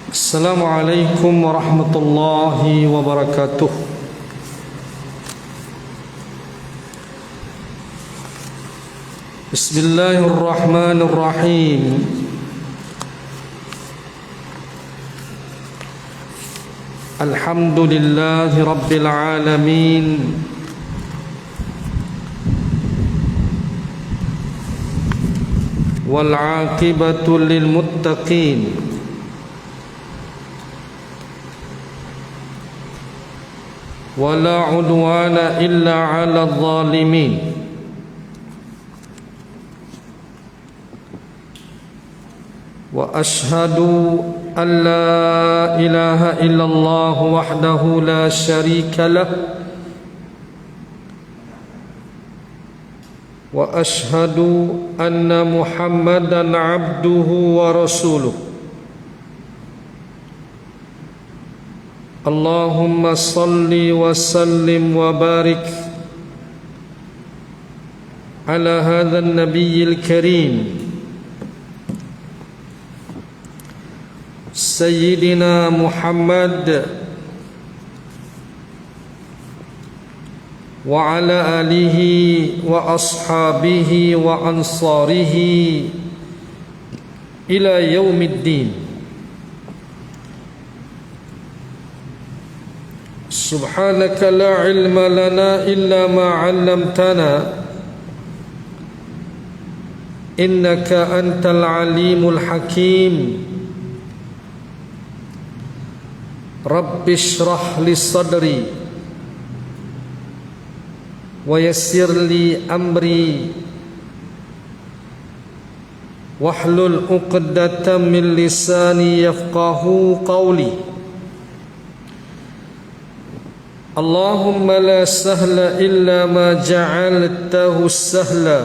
Assalamualaikum warahmatullahi wabarakatuh. Bismillahirrahmanirrahim. Alhamdulillahi rabbil alamin. Wal 'aqibatu lil muttaqin. ولا عدوان إلا على الظالمين وأشهد أن لا إله إلا الله وحده لا شريك له وأشهد أن محمدا عبده ورسوله اللهم صل وسلم وبارك على هذا النبي الكريم سيدنا محمد وعلى آله وأصحابه وأنصاره إلى يوم الدين. سبحانك لا علم لنا إلا ما علمتنا إنك أنت العليم الحكيم. رب اشرح لي صدري ويسر لي أمري واحلل عقدة من لساني يفقه قولي. اللهم لا سهل إلا ما جعلته سهلا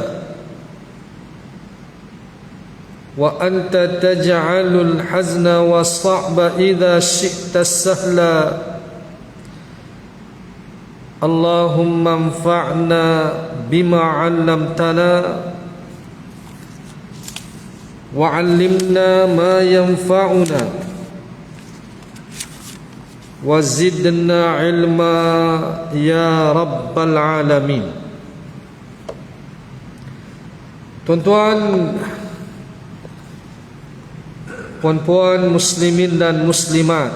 وأنت تجعل الحزن والصعب إذا شئت سهلا. اللهم انفعنا بما علمتنا وعلمنا ما ينفعنا wazidna ilma ya rabbal alamin. Tuan-tuan, puan-puan muslimin dan muslimat,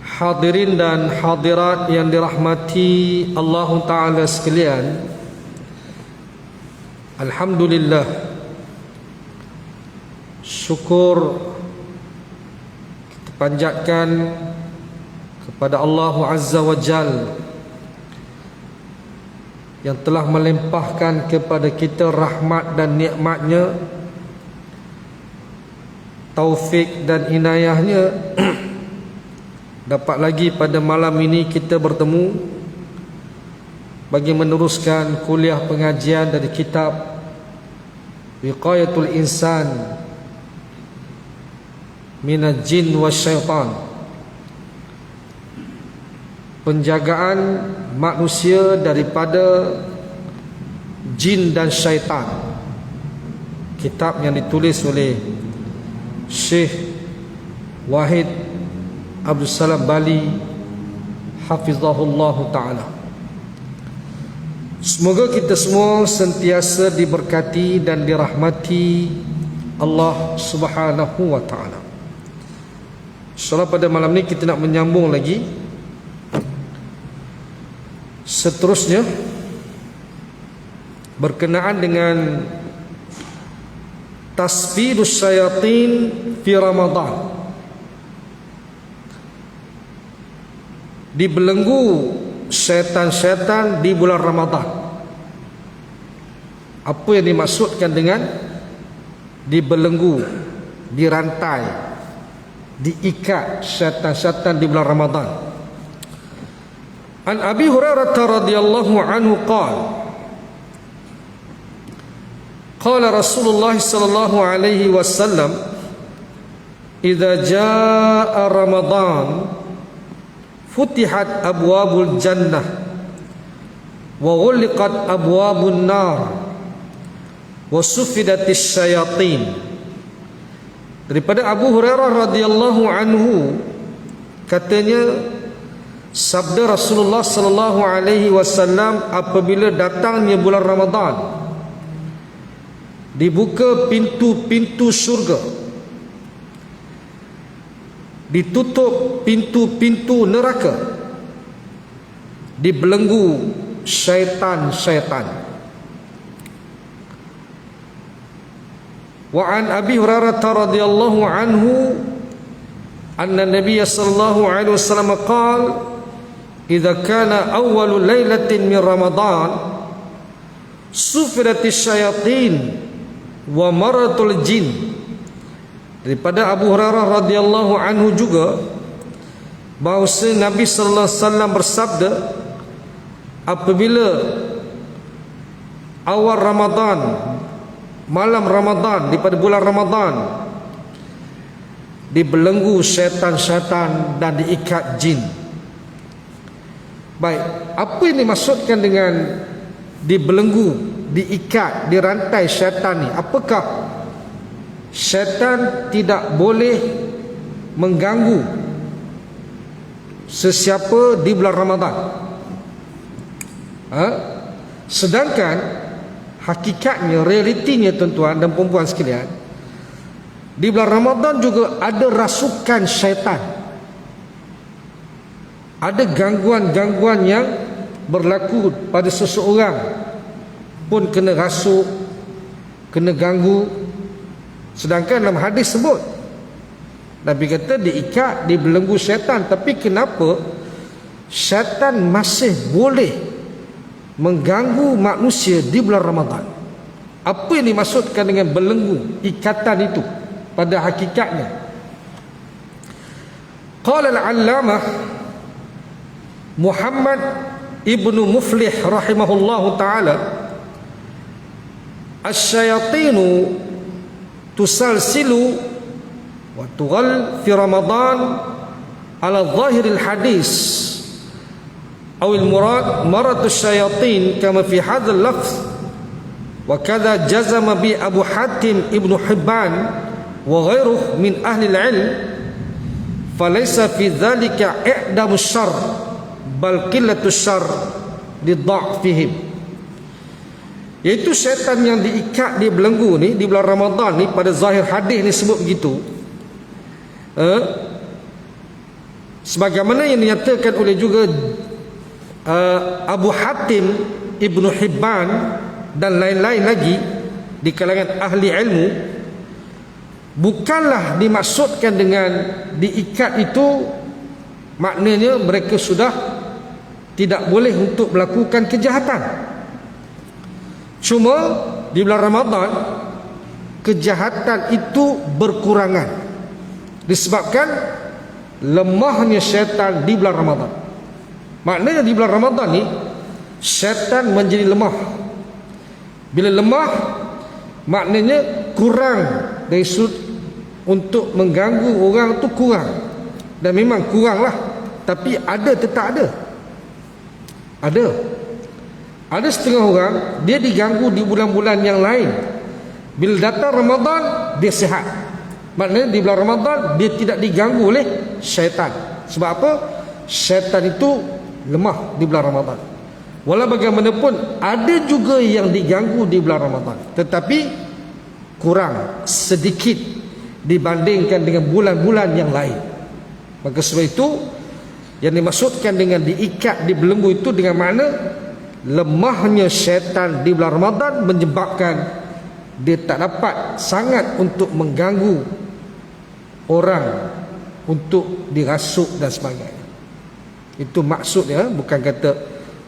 hadirin dan hadirat yang dirahmati Allah Ta'ala sekalian, alhamdulillah, syukur panjatkan kepada Allah Azza wa Jal yang telah melimpahkan kepada kita rahmat dan nikmatnya, taufik dan inayahnya. Dapat lagi pada malam ini kita bertemu bagi meneruskan kuliah pengajian dari kitab Wiqayatul Insan minal jin wa syaitan, penjagaan manusia daripada jin dan syaitan. Kitab yang ditulis oleh Syekh Wahid Abdul Salam Bali hafizahullah ta'ala. Semoga kita semua sentiasa diberkati dan dirahmati Allah subhanahu wa ta'ala. InsyaAllah pada malam ni kita nak menyambung lagi seterusnya berkenaan dengan tasfidus syayatin fi Ramadan, dibelenggu syaitan-syaitan di bulan Ramadan. Apa yang dimaksudkan dengan dibelenggu, dirantai, diikat syaitan-syaitan di bulan Ramadan? An Abi Hurairah radhiyallahu anhu qala Rasulullah sallallahu alaihi wasallam idza jaa Ramadan futihat abwabul jannah wa ghuliqat abwabun nar wa sufidatis syayatin Daripada Abu Hurairah radhiyallahu anhu, katanya sabda Rasulullah sallallahu alaihi wasallam, apabila datangnya bulan Ramadan, dibuka pintu-pintu syurga, ditutup pintu-pintu neraka, dibelenggu syaitan-syaitan. Wa an Abi Hurairah radhiyallahu anhu anna Nabiy sallallahu alaihi wasallam qala idza kana awwalu lailatin min Ramadan sufiratis syayatin wa maratul jin. Daripada Abu Hurairah radhiyallahu anhu juga bahawa Nabi sallallahu alaihi wasallam bersabda, apabila awal Ramadan, malam Ramadan, daripada bulan Ramadan, dibelenggu syaitan-syaitan dan diikat jin. Baik, apa yang dimaksudkan dengan dibelenggu, diikat, dirantai syaitan ni? Apakah syaitan tidak boleh mengganggu sesiapa di bulan Ramadan? Sedangkan hakikatnya, realitinya tuan-tuan dan perempuan sekalian, di bulan Ramadan juga ada rasukan syaitan. Ada gangguan-gangguan yang berlaku pada seseorang pun kena rasuk, kena ganggu. Sedangkan dalam hadis sebut, Nabi kata diikat, dibelenggu syaitan. Tapi kenapa syaitan masih boleh mengganggu manusia di bulan Ramadan? Apa yang dimaksudkan dengan belenggu, ikatan itu pada hakikatnya? Qala al-allamah Muhammad ibnu Muflih rahimahullahu ta'ala, asyayatinu tusalsilu wa tughal fi Ramadan ala zahiril hadis أو المراد مرض الشياطين كما في هذا اللفظ وكذا جزم به أبو حاتم ابن حبان وغيره من أهل العلم فليس في ذلك إعدام الشر بل قلة الشر لضعفهم. Iaitu syaitan yang diikat, dibelenggu ni di bulan Ramadan ni, pada zahir hadis ni sebut begitu, sebagaimana yang dinyatakan oleh juga Abu Hatim Ibnu Hibban dan lain-lain lagi di kalangan ahli ilmu, bukanlah dimaksudkan dengan diikat itu maknanya mereka sudah tidak boleh untuk melakukan kejahatan. Cuma di bulan Ramadan kejahatan itu berkurangan disebabkan lemahnya syaitan di bulan Ramadan. Maknanya di bulan Ramadan ni syaitan menjadi lemah. Bila lemah, maknanya kurang dari sudut untuk mengganggu orang tu kurang. Dan memang kuranglah, tapi ada tetap ada. Ada setengah orang dia diganggu di bulan-bulan yang lain. Bila datang Ramadan dia sihat. Maknanya di bulan Ramadan dia tidak diganggu oleh syaitan. Sebab apa? Syaitan itu lemah di bulan Ramadan. Walau bagaimanapun ada juga yang diganggu di bulan Ramadan, tetapi kurang sedikit dibandingkan dengan bulan-bulan yang lain. Maka sebab itu yang dimaksudkan dengan diikat, dibelenggu itu dengan makna lemahnya syaitan di bulan Ramadan menyebabkan dia tak dapat sangat untuk mengganggu orang, untuk dirasuk dan sebagainya. Itu maksudnya, bukan kata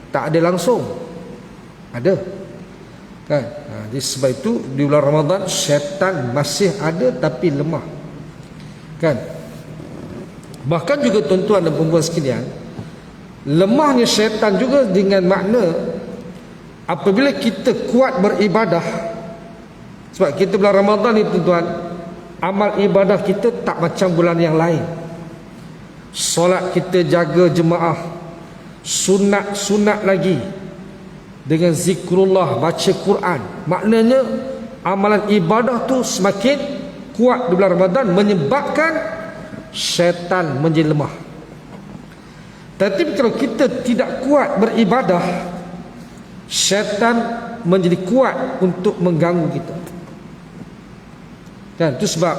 tak ada langsung. Ada. Kan? Jadi sebab itu di bulan Ramadan syaitan masih ada tapi lemah. Kan? Bahkan juga tuan-tuan dan perempuan sekalian, lemahnya syaitan juga dengan makna apabila kita kuat beribadah. Sebab kita bulan Ramadan ni tuan-tuan, amal ibadah kita tak macam bulan yang lain. Solat kita jaga jemaah, sunat-sunat lagi, dengan zikrullah, baca Quran. Maknanya amalan ibadah tu semakin kuat di bulan Ramadan menyebabkan syaitan menjadi lemah. Tapi kalau kita tidak kuat beribadah, syaitan menjadi kuat untuk mengganggu kita. Kan, itu sebab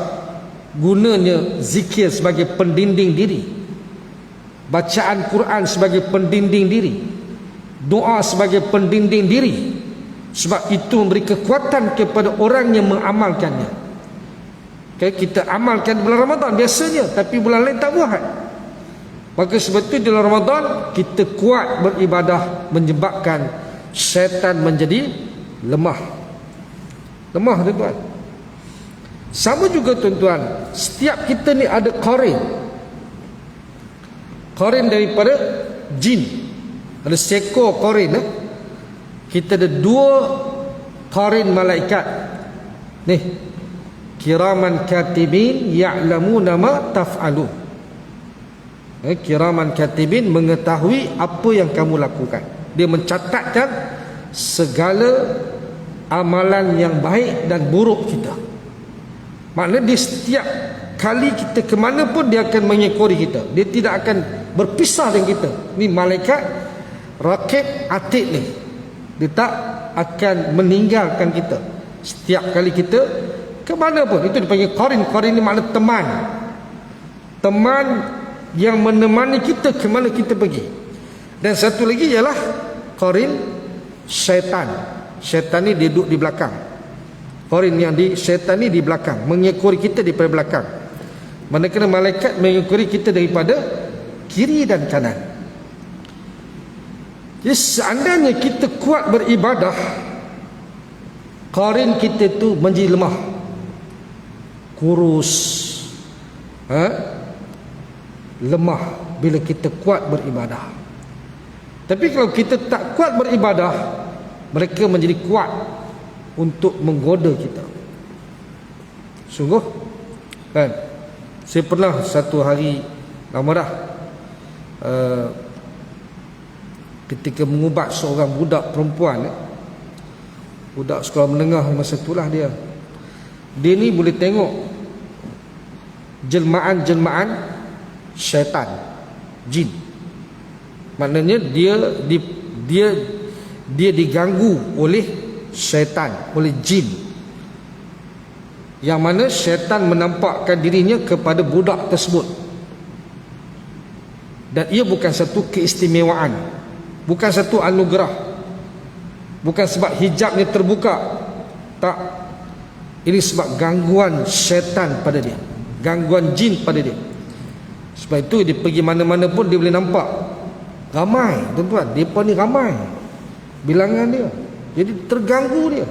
gunanya zikir sebagai pendinding diri, bacaan Quran sebagai pendinding diri, doa sebagai pendinding diri. Sebab itu memberi kekuatan kepada orang yang mengamalkannya. Okay, kita amalkan bulan Ramadan biasanya, tapi bulan lain tak buat. Maka sebab itu di bulan Ramadan kita kuat beribadah, menyebabkan syaitan menjadi lemah. Lemah, tuan-tuan. Sama juga, tuan-tuan, setiap kita ni ada qarin. Qarin daripada jin. Ada seekor qarin. Kita ada 2 qarin malaikat. Nih, kiraman katibin ya'lamuna ma taf'alun. Kiraman katibin mengetahui apa yang kamu lakukan. Dia mencatatkan segala amalan yang baik dan buruk kita. Maknanya di setiap kali kita ke mana pun dia akan mengekori kita. Dia tidak akan berpisah dengan kita. Ni malaikat rakib atid ni. Dia tak akan meninggalkan kita. Setiap kali kita ke mana pun, itu dipanggil qarin. Qarin ni makna teman. Teman yang menemani kita ke mana kita pergi. Dan satu lagi ialah qarin syaitan. Syaitan ni dia duduk di belakang. Qarin yang syaitan ni di belakang, mengekori kita daripada belakang. Manakala malaikat mengekori kita daripada kiri dan kanan. Jadi seandainya kita kuat beribadah, qarin kita tu menjadi lemah, kurus, lemah bila kita kuat beribadah. Tapi kalau kita tak kuat beribadah, mereka menjadi kuat untuk menggoda kita. Sungguh kan, saya pernah satu hari lama dah, ketika mengubat seorang budak perempuan, budak sekolah menengah masa itulah dia ni boleh tengok jelmaan-jelmaan syaitan, jin. Maknanya dia diganggu oleh syaitan, oleh jin. Yang mana syaitan menampakkan dirinya kepada budak tersebut. Dan ia bukan satu keistimewaan, bukan satu anugerah, bukan sebab hijabnya terbuka. Tak. Ini sebab gangguan syaitan pada dia, gangguan jin pada dia. Sebab itu dia pergi mana-mana pun dia boleh nampak. Ramai, tuan-tuan, mereka ni ramai bilangan dia. Jadi terganggu dia.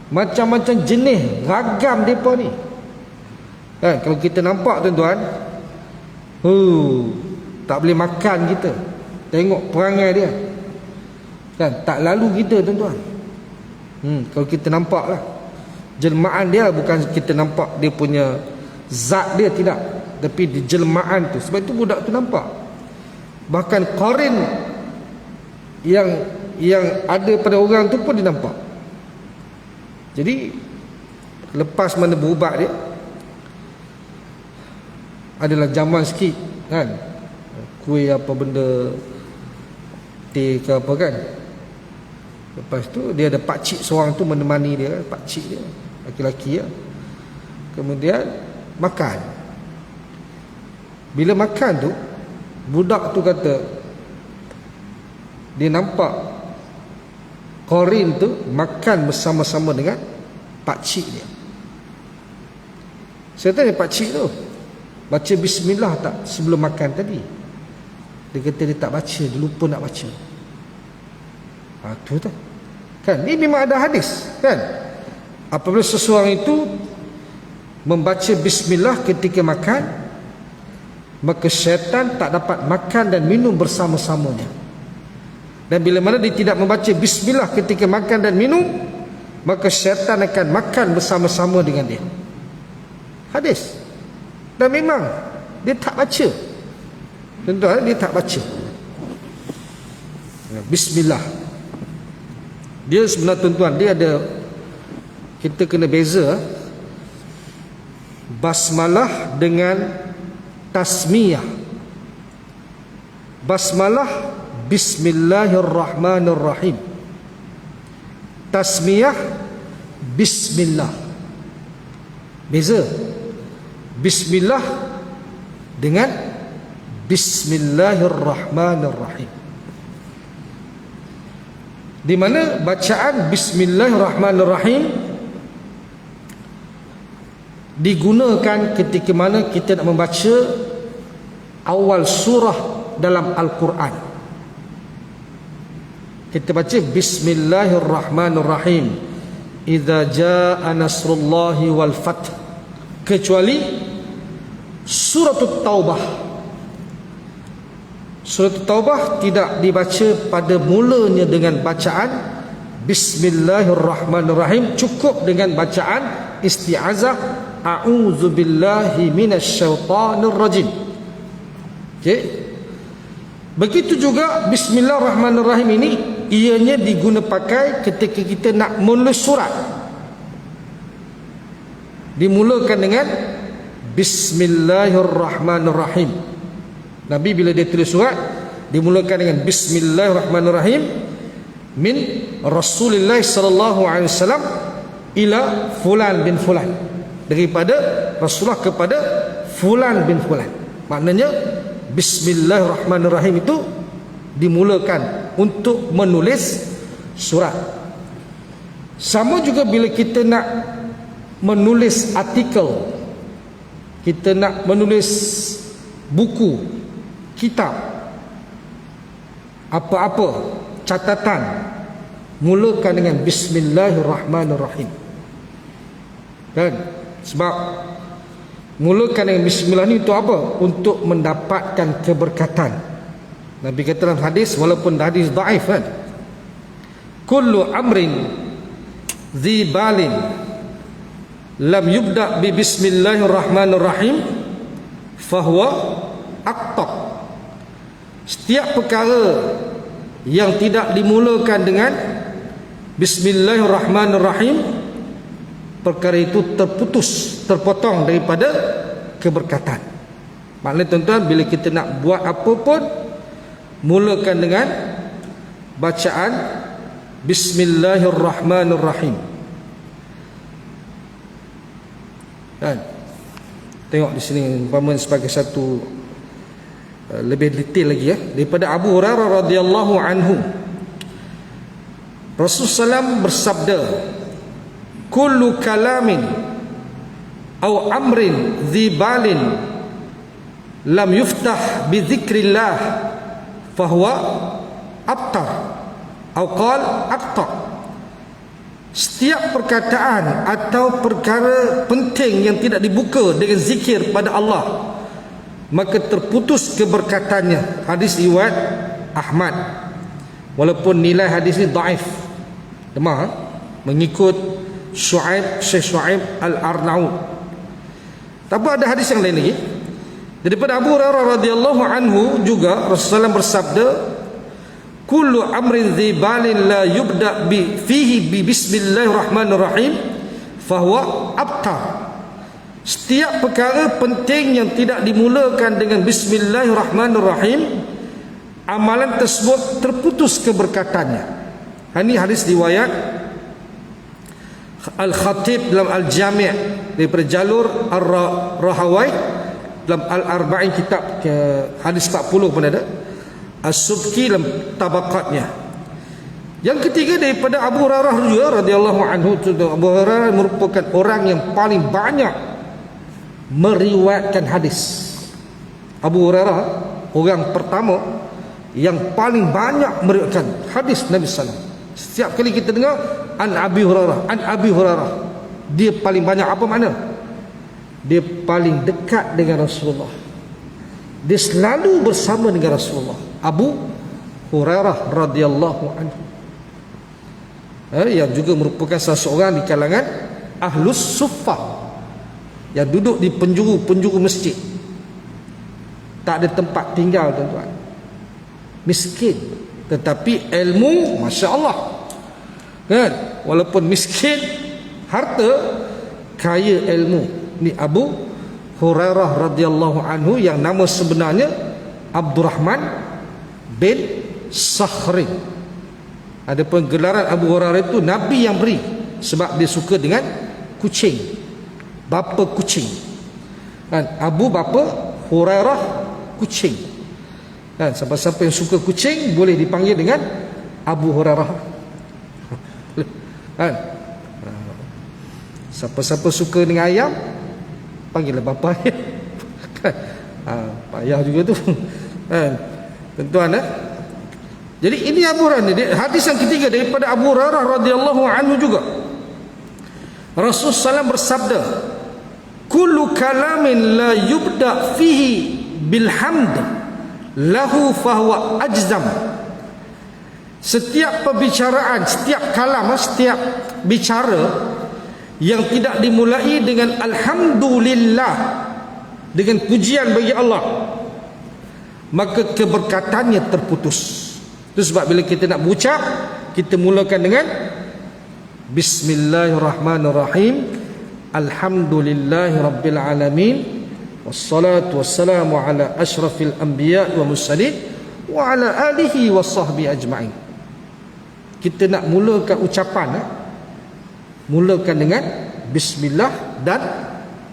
Macam-macam jenis, ragam mereka ni. Kan, kalau kita nampak, tuan-tuan, tak boleh makan kita. Tengok perangai dia. Kan, tak lalu kita, tuan-tuan. Kalau kita nampak lah, jelmaan dia bukan kita nampak dia punya zat dia, tidak. Tapi di jelmaan tu. Sebab itu budak tu nampak. Bahkan qarin yang ada pada orang tu pun dia nampak. Jadi lepas mana berubat dia, adalah zaman sikit kan, kuih apa benda, teh ke apa kan. Lepas tu dia ada pakcik seorang tu menemani dia, pakcik dia laki-laki ya. Kemudian makan. Bila makan tu, budak tu kata dia nampak qarin tu makan bersama-sama dengan pakcik dia. Saya tanya pakcik tu, baca bismillah tak sebelum makan tadi? Dia kata dia tak baca, dia lupa nak baca. Tu tak. Kan, ni memang ada hadis kan. Apabila seseorang itu membaca bismillah ketika makan, maka syaitan tak dapat makan dan minum bersama-samanya. Dan bila mana dia tidak membaca bismillah ketika makan dan minum, maka syaitan akan makan bersama-sama dengan dia. Hadis. Dan memang dia tak baca. Tuan-tuan, dia tak baca bismillah. Dia sebenarnya, tuan-tuan, dia ada, kita kena beza basmalah dengan tasmiyah. Basmalah bismillahirrahmanirrahim. Tasmiyah bismillah. Beza. Bismillah dengan bismillahirrahmanirrahim. Di mana bacaan bismillahirrahmanirrahim digunakan ketika mana kita nak membaca awal surah dalam Al-Quran. Kita baca bismillahirrahmanirrahim, idza jaa nasrullahi wal fath, kecuali surah Taubah. Surah Taubah tidak dibaca pada mulanya dengan bacaan bismillahirrahmanirrahim, cukup dengan bacaan isti'azah a'udzubillahi minasyaitonir rajim. Okey. Begitu juga bismillahirrahmanirrahim ini ianya diguna pakai ketika kita nak menulis surat. Dimulakan dengan bismillahirrahmanirrahim. Nabi bila dia tulis surat dimulakan dengan bismillahirrahmanirrahim min Rasulullah sallallahu alaihi wasallam ila fulan bin fulan, daripada Rasulullah kepada fulan bin fulan. Maknanya bismillahirrahmanirrahim itu dimulakan untuk menulis surat. Sama juga bila kita nak menulis artikel, kita nak menulis buku, kitab, apa-apa catatan, mulakan dengan bismillahirrahmanirrahim. Kan? Sebab mulakan dengan bismillah ni untuk apa? Untuk mendapatkan keberkatan. Nabi kata dalam hadis, walaupun hadis dhaif kan, kullu amrin dhi balin lam yubda bi bismillahirrahmanirrahim fahuwa aqtab. Setiap perkara yang tidak dimulakan dengan bismillahirrahmanirrahim, perkara itu terputus, terpotong daripada keberkatan. Maknanya tuan-tuan, bila kita nak buat apa pun, mulakan dengan bacaan bismillahirrahmanirrahim. Kan? Tengok di sini umpama sebagai satu lebih detail lagi ya, daripada Abu Hurairah radhiyallahu anhu, Rasulullah SAW bersabda, kullu kalamin aw amrin dhi balin lam yuftah bi dzikrillah fahuwa abtar atau qal aqta. Setiap perkataan atau perkara penting yang tidak dibuka dengan zikir pada Allah, maka terputus keberkatannya. Hadis riwayat Ahmad, walaupun nilai hadis ini dhaif, lemah, mengikut Syekh Shu'aib Al-Arnaud. Tapi ada hadis yang lain lagi daripada Abu Hurairah radhiyallahu anhu juga, Rasulullah bersabda, kullu amrin dhi balin la yubda bi fihi bi bismillahirrahmanirrahim fahuwa abtar. Setiap perkara penting yang tidak dimulakan dengan bismillahirrahmanirrahim, amalan tersebut terputus keberkatannya. Ini hadis riwayat Al-Khatib dalam Al-Jami' daripada jalur Ar-Rahawai dalam Al-Arba'in kitab hadis 40 pun ada. As-Subki dalam tabaqatnya. Yang ketiga daripada Abu Hurairah juga radhiyallahu anhu. Abu Hurairah merupakan orang yang paling banyak meriwayatkan hadis. Abu Hurairah orang pertama yang paling banyak meriwayatkan hadis Nabi sallallahu alaihi wasallam. Setiap kali kita dengar an Abi Hurairah, an Abi Hurairah, dia paling banyak. Apa makna? Dia paling dekat dengan Rasulullah, dia selalu bersama dengan Rasulullah. Abu Hurairah radhiyallahu anhu, yang juga merupakan salah seorang di kalangan Ahlus Suffah, yang duduk di penjuru-penjuru masjid, tak ada tempat tinggal tuan-tuan, miskin, tetapi ilmu Masya Allah kan? Walaupun miskin harta, kaya ilmu. Ini Abu Hurairah radhiyallahu anhu yang nama sebenarnya Abdurrahman bin Sakhri. Adapun gelaran Abu Hurairah itu Nabi yang beri, sebab dia suka dengan kucing, bapa kucing kan. Abu bapa, Hurairah kucing kan. Siapa-siapa yang suka kucing boleh dipanggil dengan Abu Hurairah kan. Siapa-siapa suka dengan ayam, panggillah bapa ayam kan. Payah juga tu kan, tuan-tuan. Jadi ini Abu Hurairah. Hadis yang ketiga daripada Abu Hurairah radhiyallahu anhu juga, Rasulullah SAW bersabda, kullu kalamin la yubda fihi bilhamd lahu fahuwa ajzam. Setiap perbicaraan, setiap kalam, setiap bicara yang tidak dimulai dengan alhamdulillah, dengan pujian bagi Allah, maka keberkatannya terputus. Itu sebab bila kita nak berucap, kita mulakan dengan Bismillahirrahmanirrahim, Alhamdulillahi Rabbil Alamin, wassalatu wassalamu ala ashrafil anbiya wa mursalin wa ala alihi wa sahbihi ajma'in. Kita nak mulakan ucapan, mulakan dengan Bismillah dan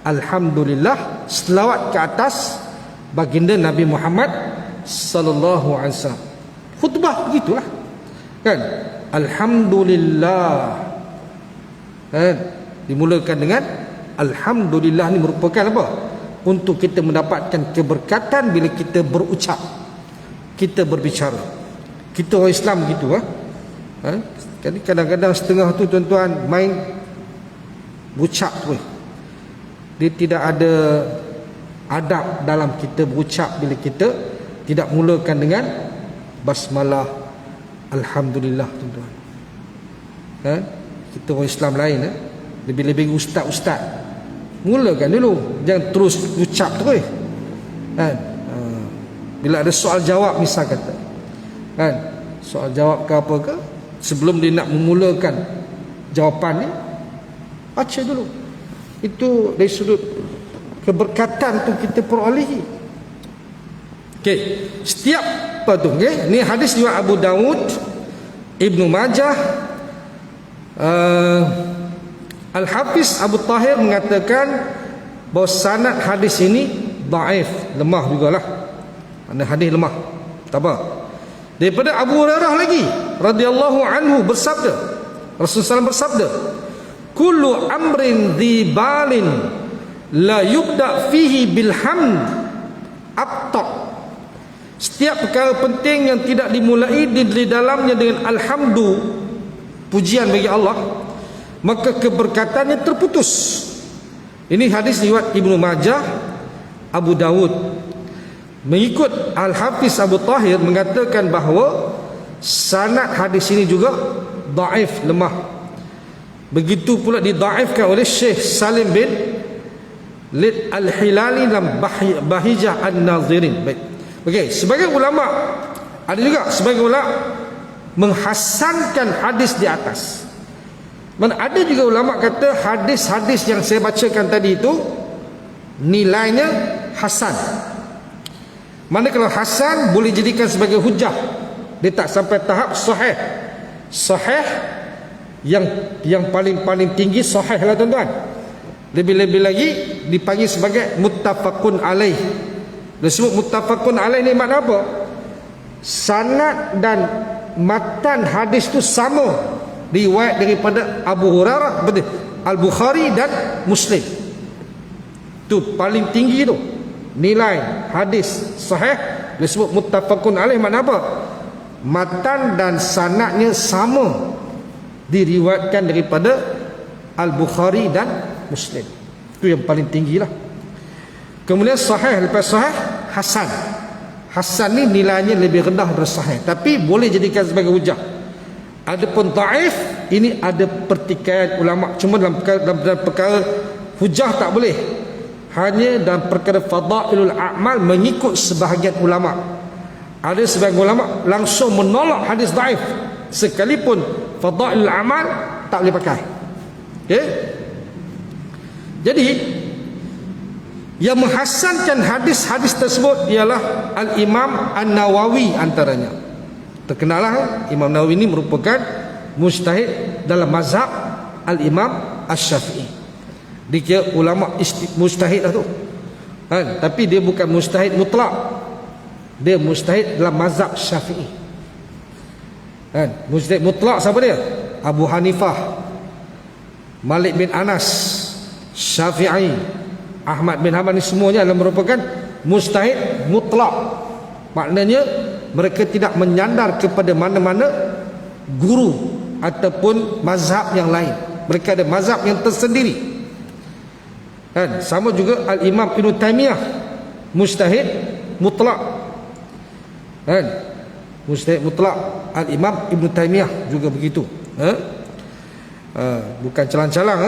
Alhamdulillah, selawat ke atas baginda Nabi Muhammad sallallahu alaihi wasallam. Khutbah begitulah kan. Alhamdulillah kan, dimulakan dengan Alhamdulillah. Ini merupakan apa? Untuk kita mendapatkan keberkatan bila kita berucap, kita berbicara. Kita orang Islam gitu Jadi kadang-kadang setengah tu tuan-tuan main berucap tu, dia tidak ada adab dalam kita berucap bila kita tidak mulakan dengan basmalah, Alhamdulillah, tuan-tuan. Kita orang Islam lain lebih-lebih ustaz-ustaz, mulakan dulu, jangan terus ucap terus bila ada soal jawab misal kata soal jawab ke apa ke, sebelum dia nak memulakan jawapan ni, baca dulu. Itu dari sudut keberkatan tu kita perolehi. Okey, setiap apa tu, ni hadis riwayat Abu Daud, Ibnu Majah. Al-Hafiz Abu Tahir mengatakan bahawa sanad hadis ini dhaif, lemah jugalah. Mana hadis lemah, tak apa. Daripada Abu Hurairah lagi radhiyallahu anhu bersabda, Rasulullah SAW bersabda, kullu amrin dhibalin la yubda fihi bilhamd abta. Setiap perkara penting yang tidak dimulai di dalamnya dengan alhamdu, pujian bagi Allah, maka keberkatannya terputus. Ini hadis riwayat Ibnu Majah, Abu Daud. Mengikut Al-Hafiz Abu Tahir mengatakan bahawa sanad hadis ini juga dhaif, lemah. Begitu pula didhaifkan oleh Syekh Salim bin Lid Al-Hilali dalam Bahijah An-Nazirin. Baik. Okey, sebagai ulama, ada juga sebagai ulama menghasankan hadis di atas. Man, ada juga ulama kata hadis-hadis yang saya bacakan tadi itu nilainya hasan. Mana kalau hasan boleh jadikan sebagai hujah, dia tak sampai tahap sahih. Sahih yang paling tinggi sahih lah tuan-tuan. Lebih-lebih lagi dipanggil sebagai muttafaqun alaih. Disebut muttafaqun alaih ni makna apa? Sanad dan matan hadis tu sama, riwayat daripada Abu Hurairah, Al-Bukhari dan Muslim. Tu paling tinggi tu nilai hadis sahih, disebut muttafaqun alaih. Makna apa? Matan dan sanadnya sama, diriwayatkan daripada Al-Bukhari dan Muslim. Itu yang paling tinggi lah. Kemudian sahih, lepas sahih hasan. Hasan ni nilainya lebih rendah dari sahih, tapi boleh jadikan sebagai hujah. Adapun dhaif, ini ada pertikaian ulama. Cuma dalam perkara hujah tak boleh. Hanya dalam perkara fadailul a'mal mengikut sebahagian ulama. Ada sebahagian ulama langsung menolak hadis dhaif, sekalipun fadailul a'mal tak boleh pakai. Okey. Jadi Yang menghasankan hadis-hadis tersebut ialah Al-Imam An-Nawawi antaranya. Terkenalah Imam Nawawi ini merupakan mujtahid dalam mazhab Al-Imam Asy-Syafi'i. Dia kira ulama mujtahid lah tu. Kan? Tapi dia bukan mujtahid mutlak. Dia mujtahid dalam mazhab Syafi'i. Kan? Mujtahid mutlak siapa dia? Abu Hanifah, Malik bin Anas, Syafi'i, Ahmad bin Hanbal, ni semuanya adalah merupakan mujtahid mutlak. Maknanya mereka tidak menyandar kepada mana-mana guru ataupun mazhab yang lain. Mereka ada mazhab yang tersendiri. Kan? Sama juga Al-Imam Ibn Taymiyah, mujtahid mutlak. Kan? Mujtahid mutlak Al-Imam Ibn Taymiyah juga begitu. Bukan calang-calang.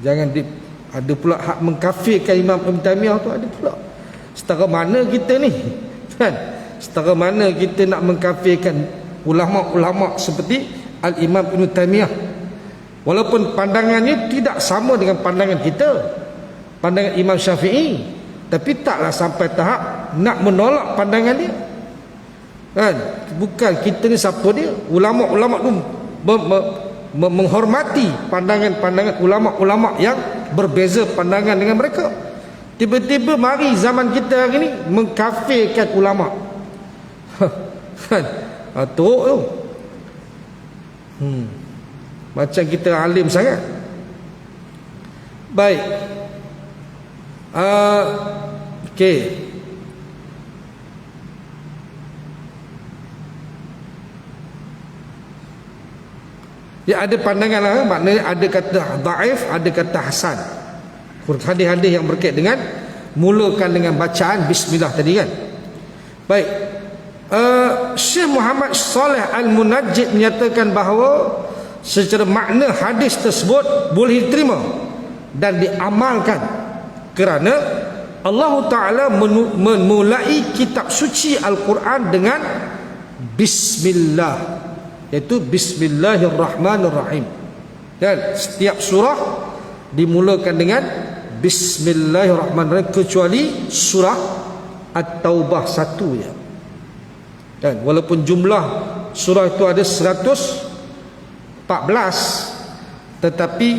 Jangan ada pula hak mengkafirkan Imam Ibn Taymiyah tu, ada pula. Setara mana kita ni? Kan? Setara mana kita nak mengkafirkan ulama-ulama seperti Al-Imam Ibn Taymiyah? Walaupun pandangannya tidak sama dengan pandangan kita, pandangan Imam Syafi'i, tapi taklah sampai tahap nak menolak pandangan dia. Kan? Bukan kita ni siapa dia? Ulama-ulama tu menghormati pandangan-pandangan ulama-ulama yang berbeza pandangan dengan mereka. Tiba-tiba mari zaman kita hari ni mengkafirkan ulama. Kan? Teruk tu. Macam kita alim sangat. Baik. Okey. Ya, ada pandangan lah, maknanya ada kata dhaif, ada kata hasan. Hadis-hadis yang berkait dengan mulakan dengan bacaan bismillah tadi kan. Baik. Syekh Muhammad Saleh Al-Munajjid menyatakan bahawa secara makna hadis tersebut boleh diterima dan diamalkan kerana Allah Ta'ala memulai kitab suci Al-Quran dengan bismillah, iaitu bismillahirrahmanirrahim. Dan setiap surah dimulakan dengan bismillahirrahmanirrahim kecuali surah At-Taubah 1 ya. Dan walaupun jumlah surah itu ada 114, tetapi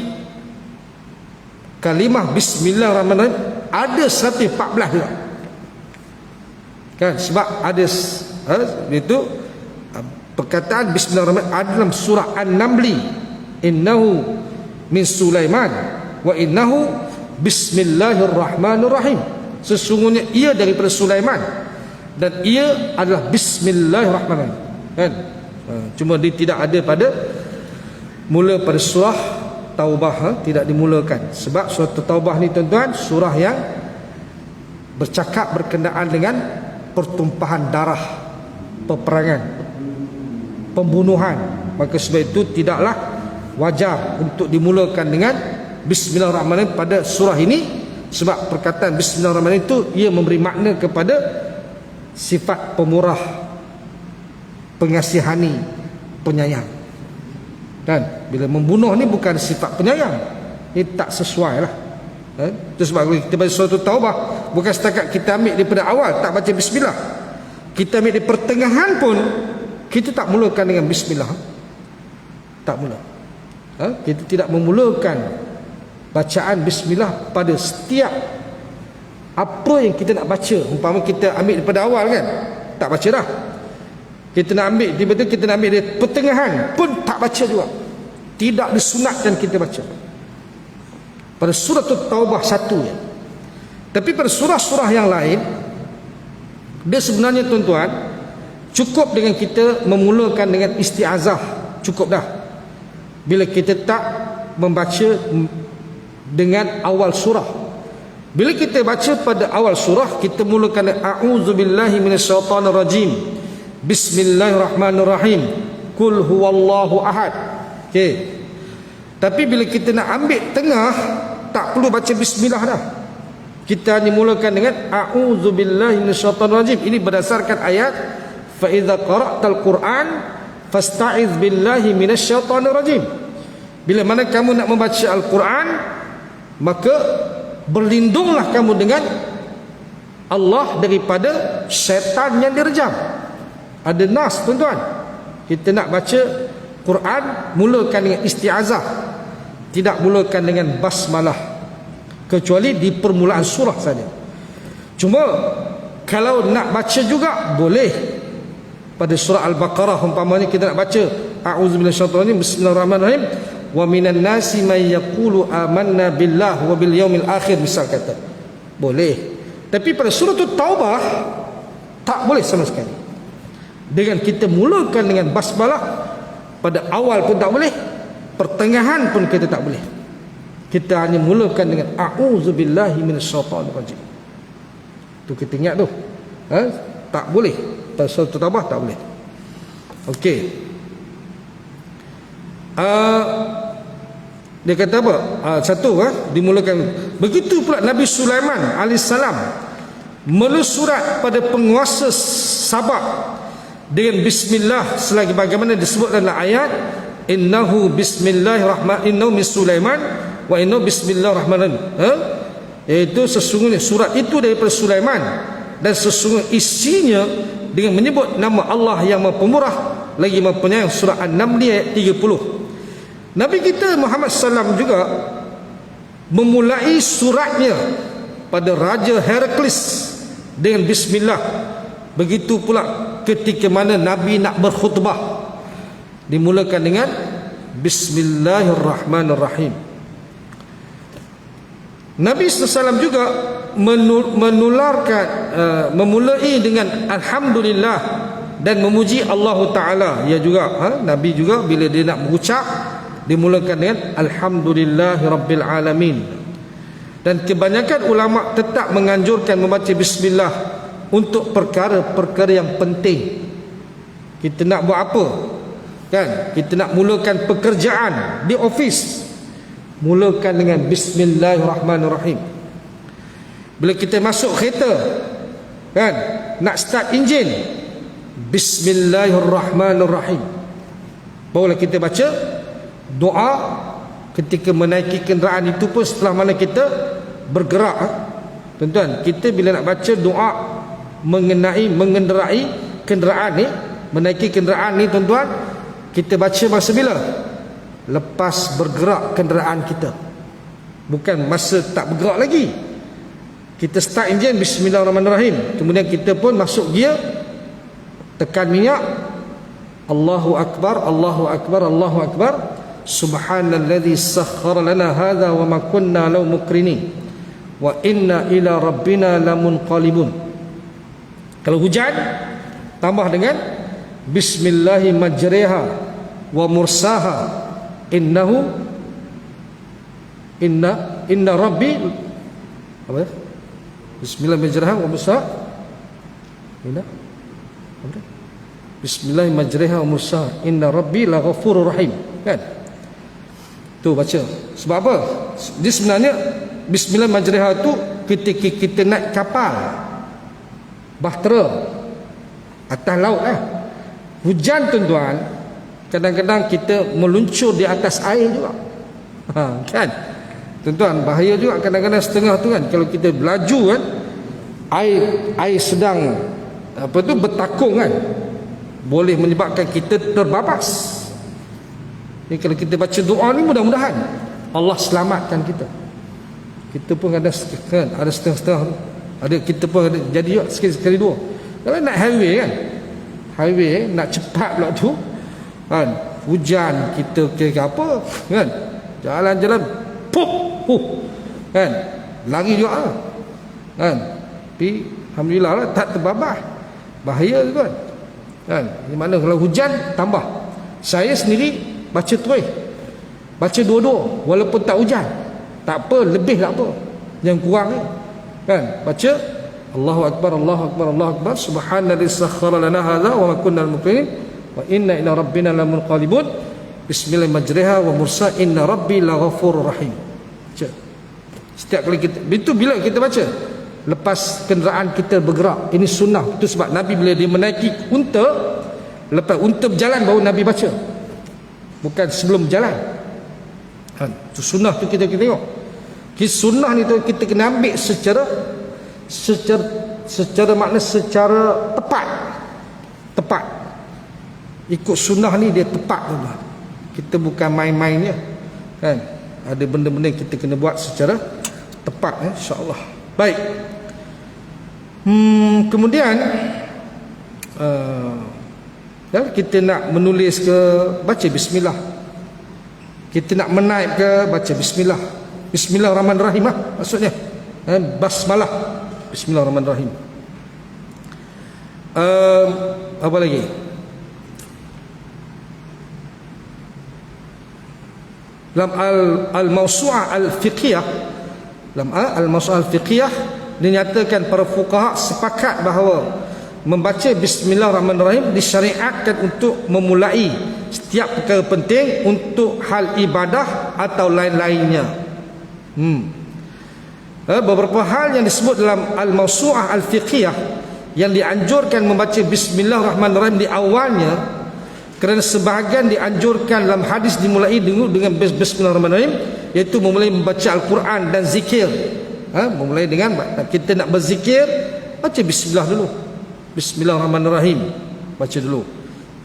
kalimah bismillahirrahmanirrahim ada 114 juga. Kan? Sebab ada itu perkataan bismillahirrahmanirrahim ada dalam surah An-Namli, innahu min Sulaiman wa innahu bismillahirrahmanirrahim, sesungguhnya ia daripada Sulaiman dan ia adalah bismillahirrahmanirrahim. Kan? Cuma dia tidak ada pada mula pada surah Taubah, tidak dimulakan. Sebab surah Taubah ni tuan-tuan, surah yang bercakap berkenaan dengan pertumpahan darah, peperangan, pembunuhan. Maka sebab itu tidaklah wajar untuk dimulakan dengan bismillahirrahmanirrahim pada surah ini. Sebab perkataan bismillahirrahmanirrahim itu ia memberi makna kepada sifat pemurah, pengasihani, penyayang. Dan bila membunuh ni bukan sifat penyayang, ini tak sesuai lah. Itu sebab kita baca surah Taubah, bukan setakat kita ambil daripada awal tak baca bismillah, kita ambil di pertengahan pun kita tak mulakan dengan bismillah. Tak mula. Kita tidak memulakan bacaan bismillah pada setiap apa yang kita nak baca. Umpama kita ambil daripada awal kan, tak baca dah. Kita nak ambil, tiba-tiba kita nak ambil dari pertengahan pun tak baca juga. Tidak disunatkan kita baca pada surah Taubah 1 ya. Tapi pada surah-surah yang lain, dia sebenarnya tuan-tuan cukup dengan kita memulakan dengan isti'azah, cukup dah. Bila kita tak membaca dengan awal surah, bila kita baca pada awal surah, kita mulakan a'udzubillahi minasyaitonirrajim, bismillahirrahmanirrahim, qul huwallahu ahad. Okey. Tapi bila kita nak ambil tengah, tak perlu baca bismillah dah. Kita dimulakan dengan a'udzubillahi minasyaitonirrajim. Ini berdasarkan ayat fa idza qara'tal Qur'an fasta'iz billahi minasyaitonirrajim. Bila mana kamu nak membaca Al-Quran, maka berlindunglah kamu dengan Allah daripada syaitan yang direjam. Ada nas, tuan-tuan. Kita nak baca Quran, mulakan dengan isti'azah, tidak mulakan dengan basmalah, kecuali di permulaan surah saja. Cuma kalau nak baca juga boleh. Pada surah Al-Baqarah umpamanya kita nak baca a'udzubillahi minasyaitonir rajim, bismillahirrahmanirrahim, wa minan nasi may yaqulu amanna billah wa bil yaumil akhir, misal kata, boleh. Tapi pada surah Taubah tak boleh sama sekali. Dengan kita mulakan dengan basmalah, pada awal pun tak boleh, pertengahan pun kita tak boleh. Kita hanya mulakan dengan a'udzubillahi minasyaitonir rajim. Tu kita ingat tu. Tak boleh. Pada surah Taubah tak boleh. Okey. Dia kata apa? Satu dimulakan. Begitu pula Nabi Sulaiman alaihissalam menulis surat pada penguasa Sabak dengan bismillah, selagi bagaimana disebut dalam ayat innahu bismillahirrahmanirrahim, innahu min Sulaiman wa innahu bismillahirrahmanirrahim. Iaitu sesungguhnya surat itu daripada Sulaiman, dan sesungguhnya isinya dengan menyebut nama Allah yang Maha Pemurah lagi Maha Penyayang. Surah An-Naml ayat 30. Nabi kita Muhammad SAW juga memulai suratnya pada Raja Heraklius dengan bismillah. Begitu pula ketika mana Nabi nak berkhutbah, dimulakan dengan bismillahirrahmanirrahim. Nabi SAW juga menularkan, memulai dengan alhamdulillah dan memuji Allah Ta'ala. Ia juga Nabi juga bila dia nak mengucap, dimulakan dengan alhamdulillahi rabbil alamin. Dan kebanyakan ulama tetap menganjurkan membaca bismillah untuk perkara-perkara yang penting. Kita nak buat apa, kan? Kita nak mulakan pekerjaan di office, mulakan dengan bismillahirrahmanirrahim. Bila kita masuk kereta, kan, nak start enjin, bismillahirrahmanirrahim. Barulah kita baca doa ketika menaiki kenderaan. Itu pun setelah mana kita bergerak. Tuan-tuan, kita bila nak baca doa mengendarai kenderaan ni, menaiki kenderaan ni, tuan-tuan, kita baca masa bila? Lepas bergerak kenderaan kita, bukan masa tak bergerak lagi. Kita start enjin, bismillahirrahmanirrahim. Kemudian kita pun masuk gear, tekan minyak, Allahu Akbar, Allahu Akbar, Allahu Akbar, subhanalladzi sakhkhara lana hadza wa ma kunna lahu muqrinin wa inna ila rabbina lamunqalibun. Kalau hujan, tambah dengan bismillahi majriha wa mursaha innahu inna rabbi apa ya? Bismillah majriha wa mursaha inna apa? Bismillah majriha wa mursaha inna rabbi laghafurur rahim, kan? Tu baca. Sebab apa? Dia sebenarnya bismillah majriha tu ketika kita naik kapal, bahtera, atas laut hujan, tuan-tuan, kadang-kadang kita meluncur di atas air juga, kan? Tuan-tuan, bahaya juga kadang-kadang setengah tu, kan, kalau kita berlaju, kan, air sedang apa tu bertakung, kan, boleh menyebabkan kita terbabas. Jadi kalau kita baca doa ni, mudah-mudahan Allah selamatkan kita. Kita pun ada setengah-setengah, ada kita pun ada jadi sekali dua. Kalau nak highway, kan, highway nak cepat pula tu, kan, hujan kita ke apa, kan, jalan-jalan pop, kan, lari juga, kan, tapi alhamdulillah lah, tak terbabas. Bahaya tu, kan, di mana kalau hujan tambah. Saya sendiri baca terus, baca dua-dua walaupun tak hujan, tak apa, lebih tak apa, yang kurang ni, kan, baca Allahu Akbar, Allahu Akbar, Allahu Akbar, subhanalladzi sakhkhara lana hadza wa ma kunna muqrinin wa inna ila rabbina lamunqalibun bismillah majriha wa mursa inna rabbi laghafurur rahim. Setiap kali kita itu, bila kita baca lepas kenderaan kita bergerak, ini sunnah. Itu sebab Nabi bila dia menaiki unta, lepas unta berjalan baru Nabi baca, bukan sebelum berjalan, kan? Itu sunnah tu kita tengok. Sunnah ni tu kita kena ambil secara makna secara tepat. Ikut sunnah ni dia tepat tuan. Kita bukan main-main je, kan? Ada benda-benda yang kita kena buat secara tepat, insya-Allah. Baik. Kemudian kita nak menulis ke, baca bismillah. Kita nak menaip ke, baca bismillah. Bismillahirrahmanirrahim maksudnya. Basmalah. Bismillahirrahmanirrahim. Apa lagi? Dalam al-mawsu'ah al-fiqhiyah, dalam al-mawsu'ah al-fiqhiyah dinyatakan para fuqaha sepakat bahawa membaca bismillahirrahmanirrahim disyariatkan untuk memulai setiap perkara penting untuk hal ibadah atau lain-lainnya. Beberapa hal yang disebut dalam al-mawsu'ah al-fiqhiyah yang dianjurkan membaca bismillahirrahmanirrahim di awalnya, kerana sebahagian dianjurkan dalam hadis dimulai dengan bismillahirrahmanirrahim, iaitu memulai membaca Al-Quran dan zikir. Memulai dengan kita nak berzikir, baca bismillah dulu. Bismillahirrahmanirrahim, baca dulu.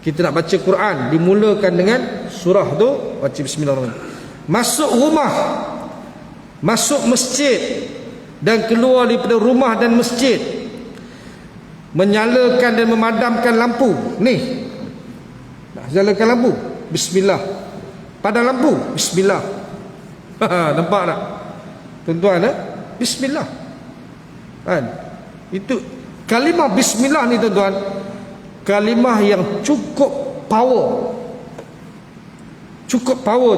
Kita nak baca Quran, dimulakan dengan surah tu, baca bismillahirrahmanirrahim. Masuk rumah, masuk masjid dan keluar daripada rumah dan masjid, menyalakan dan memadamkan lampu. Ni nyalakan lampu, bismillah. Padam lampu, bismillah. Nampak tak tuan-tuan? Bismillah, kan? Itu kalimah bismillah ni tuan-tuan, kalimah yang cukup power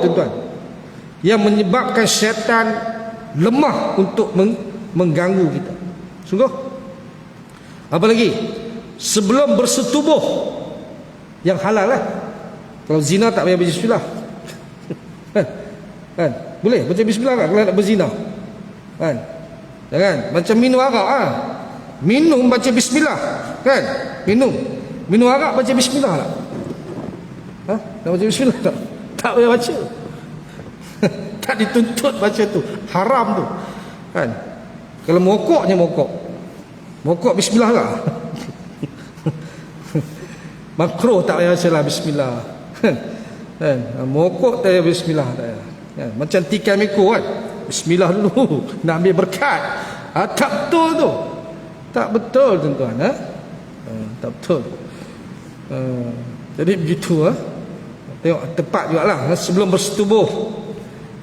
tuan-tuan, yang menyebabkan syaitan lemah untuk mengganggu kita. Sungguh. Apa lagi? Sebelum bersetubuh, yang halal lah. Kalau zina tak payah baca bismillah. Kan? Boleh baca bismillah tak kalau nak berzina? Kan? Jangan macam minum arak minum baca bismillah, kan? Minum arak baca bismillah tak? Nak baca bismillah tak? Tak payah baca. Tak dituntut baca tu, haram tu, kan? Kalau mokoknya mokok bismillah tak? Makruh tak payah baca lah bismillah. Kan? Mokok tak payah bismillah tak payah. Kan? Macam tikai meko kan, bismillah dulu nak ambil berkat. Tak betul tu. Tak betul tuan-tuan. Tak betul. Jadi begitu. Tengok tepat jugalah. Sebelum bersetubuh,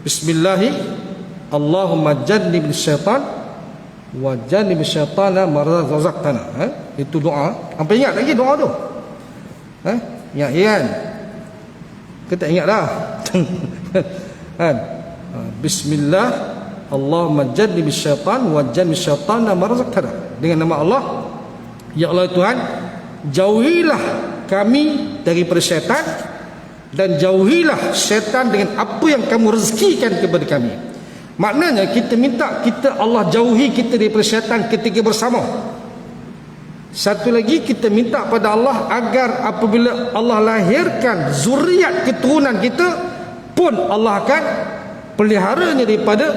bismillahi Allahumma jannibni syaitan wa jannibni syaitana ma razaqtana. Itu doa. Apa ingat lagi doa tu? Ingat kan? Kita ingat dah. Kan? Bismillah Allahumma jannibni syaitan wa jannibni syaitana ma razaqtana. Dengan nama Allah, ya Allah Tuhan, jauhilah kami daripada syaitan dan jauhilah syaitan dengan apa yang kamu rezekikan kepada kami. Maknanya kita minta Allah jauhi kita daripada syaitan ketika bersama. Satu lagi, kita minta pada Allah agar apabila Allah lahirkan zuriat keturunan kita pun, Allah akan peliharanya daripada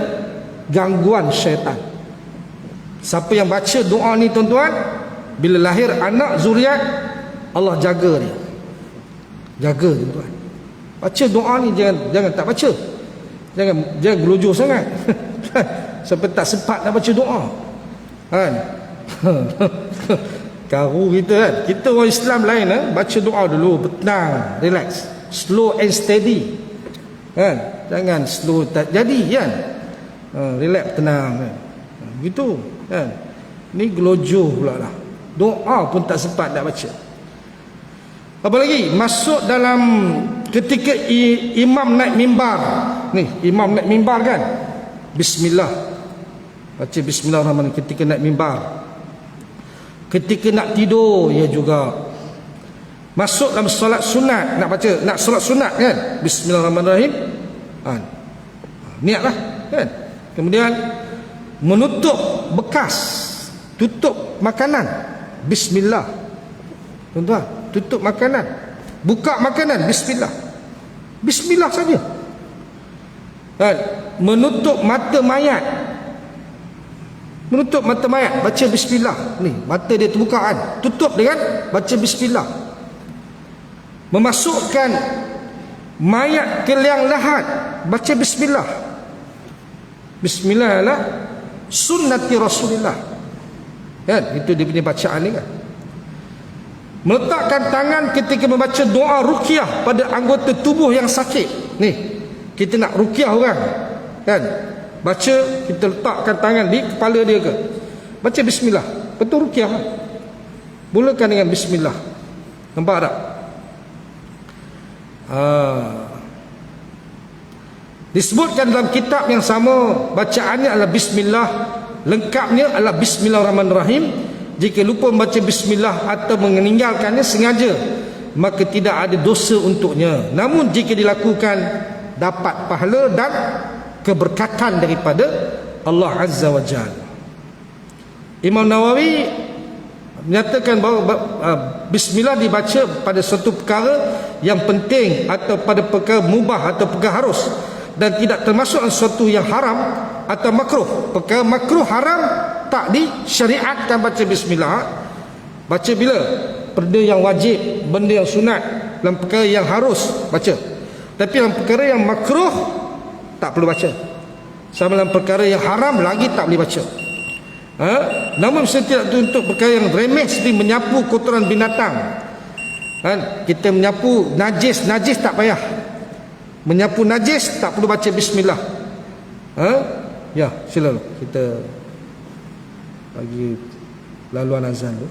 gangguan syaitan. Siapa yang baca doa ni tuan-tuan, bila lahir anak zuriat, Allah jaga dia. Jaga tuan-tuan. Baca doa ni, jangan tak baca. Jangan gelujur sangat. Sampai tak sempat nak baca doa. Kan? Karu kita kan. Kita orang Islam lain, baca doa dulu, tenang, relax, slow and steady. Kan? Jangan slow tak jadi kan. Relax, tenang kan. Gitu kan. Ni gelujur pula lah. Doa pun tak sempat nak baca. Apa lagi? Masuk dalam ketika imam naik mimbar. Ni imam naik mimbar kan, bismillah, baca bismillahirrahmanirrahim ketika naik mimbar. Ketika nak tidur ya juga. Masuk dalam solat sunat, nak solat sunat kan, bismillahirrahmanirrahim. Niatlah kan. Kemudian menutup bekas, tutup makanan, bismillah. Tuan-tuan, tutup makanan, buka makanan, bismillah. Bismillah saja. kan? Menutup mata mayat, menutup mata mayat, baca bismillah. Ni mata dia terbuka kan, tutup dengan baca bismillah. Memasukkan mayat ke liang lahat, baca bismillah. Bismillah adalah sunnati Rasulullah, kan? Itu dia punya bacaan ni kan. Meletakkan tangan ketika membaca doa ruqyah pada anggota tubuh yang sakit. Ni kita nak ruqyah orang, kan? Baca, kita letakkan tangan di kepala dia ke, baca bismillah, betul ruqyah. Mulakan dengan bismillah. Nampak tak? Disebutkan dalam kitab yang sama, bacaannya adalah bismillah, lengkapnya adalah bismillahirrahmanirrahim. Jika lupa membaca bismillah atau meninggalkannya sengaja, maka tidak ada dosa untuknya. Namun jika dilakukan, dapat pahala dan keberkatan daripada Allah Azza wa Jalla. Imam Nawawi menyatakan bahawa bismillah dibaca pada suatu perkara yang penting atau pada perkara mubah atau perkara harus, dan tidak termasuk sesuatu yang haram atau makruh. Perkara makruh haram tak disyariatkan baca bismillah. Baca bila? Benda yang wajib, benda yang sunat. Dalam perkara yang harus baca, tapi dalam perkara yang makruh tak perlu baca. Sama dalam perkara yang haram lagi tak boleh baca. Namun saya tidak untuk perkara yang remeh seperti menyapu kotoran binatang, kan? Kita menyapu najis tak payah. Menyapu najis tak perlu baca bismillah. Ya, silalah kita bagi laluan azan tu.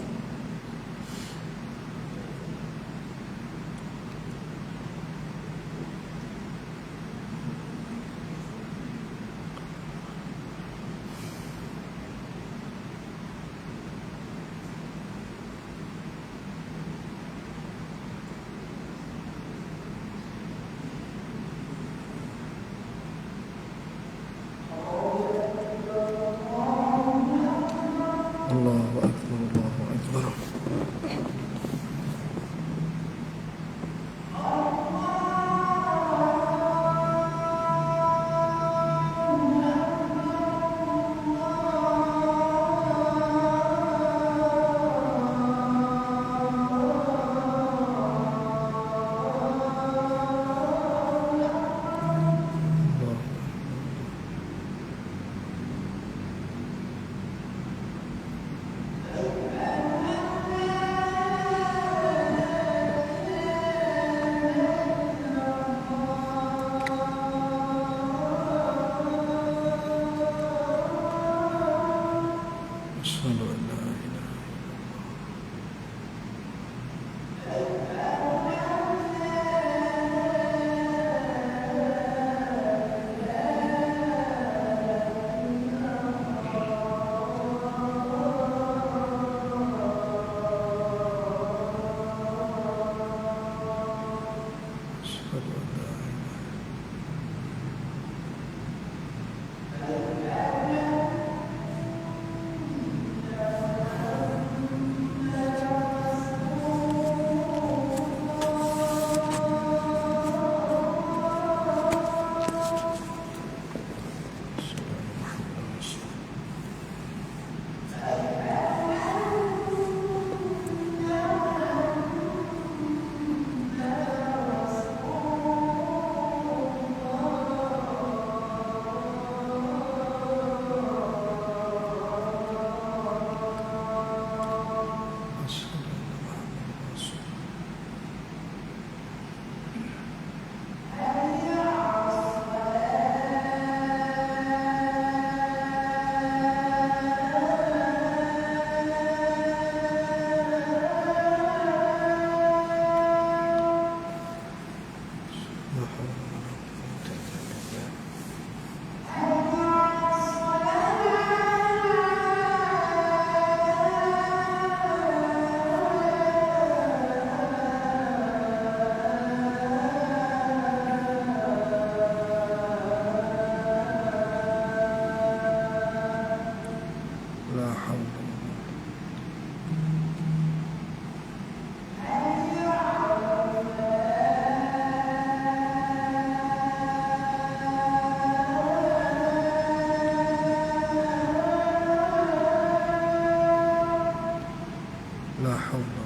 Allahu akbar, Allahu akbar. Asyhadu an la ilaha illallah. La haula.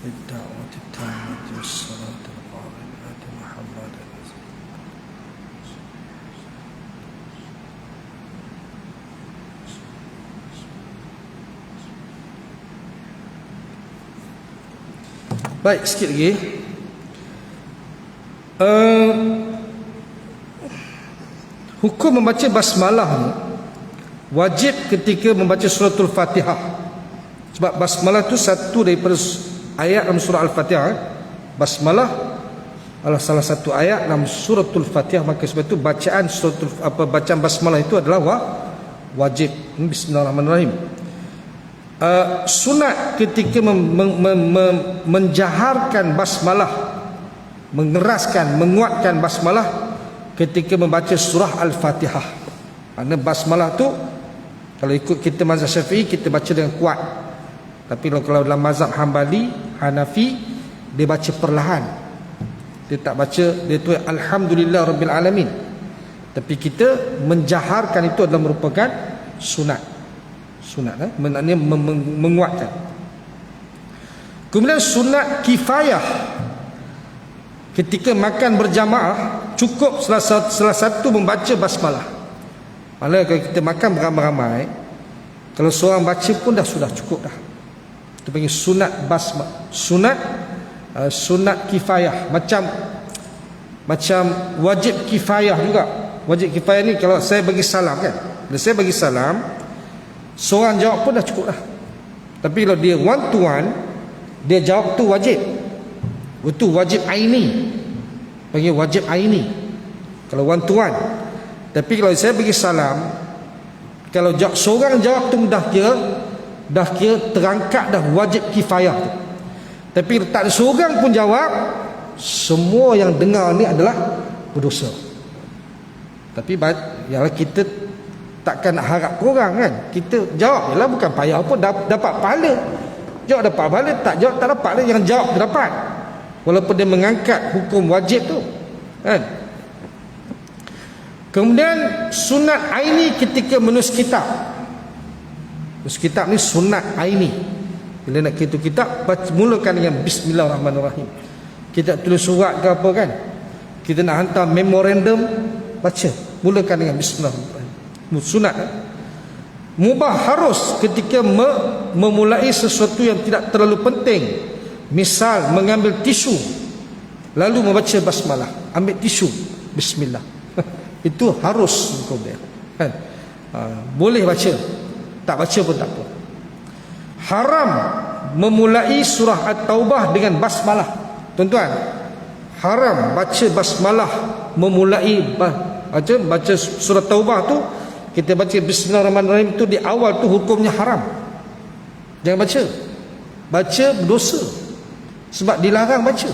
الدعوة التامة والصلاة القائمة محمد. Baik, sikit lagi. Hukum membaca basmalah ni wajib ketika membaca suratul Fatihah. Sebab basmalah tu satu daripada ayat dalam surah Al-Fatihah. Basmalah adalah salah satu ayat dalam suratul Fatihah. Maka sebab itu bacaan bacaan basmalah itu adalah wajib. Bismillahirrahmanirrahim. Sunat ketika menjaharkan basmalah, mengeraskan, menguatkan basmalah ketika membaca surah Al-Fatihah. Kerana basmalah tu kalau ikut kita mazhab Syafi'i kita baca dengan kuat. Tapi kalau dalam mazhab Hambali, Hanafi, dia baca perlahan. Dia tak baca, dia tu Alhamdulillah Rabbil Alamin. Tapi kita menjaharkan itu adalah merupakan sunat. Sunat maknanya menguatkan. Kemudian sunat kifayah. Ketika makan berjamaah cukup salah satu membaca basmalah. Malah kalau kita makan beramai-ramai, kalau seorang baca pun dah sudah cukup dah. Itu panggil sunat basmalah. Sunat kifayah, macam wajib kifayah juga. Wajib kifayah ni kalau saya bagi salam kan, bila saya bagi salam seorang jawab pun dah cukup dah. Tapi kalau dia one to one, dia jawab tu wajib. Itu wajib aini. Panggil wajib aini kalau one to one. Tapi kalau saya bagi salam, kalau seorang jawab tu dah kira terangkat dah wajib kifayah tu. Tapi kalau tak ada seorang pun jawab, semua yang dengar ni adalah berdosa. Tapi yalah, kita takkan nak harap korang kan. Kita jawab jelah, bukan payah pun dapat pahala. Jawab dapat pahala, tak jawab tak dapat. Yang jawab tu dapat, walaupun dia mengangkat hukum wajib tu kan. Kemudian sunat aini ketika menulis kitab. Menulis kitab ni sunat aini. Bila nak kitab mulakan dengan Bismillahirrahmanirrahim. Kita tulis surat ke apa kan, kita nak hantar memorandum, baca mulakan dengan Bismillahirrahmanirrahim. Sunat. Mubah harus ketika memulai sesuatu yang tidak terlalu penting. Misal mengambil tisu lalu membaca basmalah. Ambil tisu, bismillah. Itu harus hukum dia kan? Boleh baca, tak baca pun tak apa. Haram memulai surah At-Taubah dengan basmalah. Tuan-tuan, haram baca basmalah memulai baca surah Taubah tu. Kita baca Bismillahirrahmanirrahim tu di awal tu hukumnya haram. Jangan baca. Baca berdosa. Sebab dilarang baca.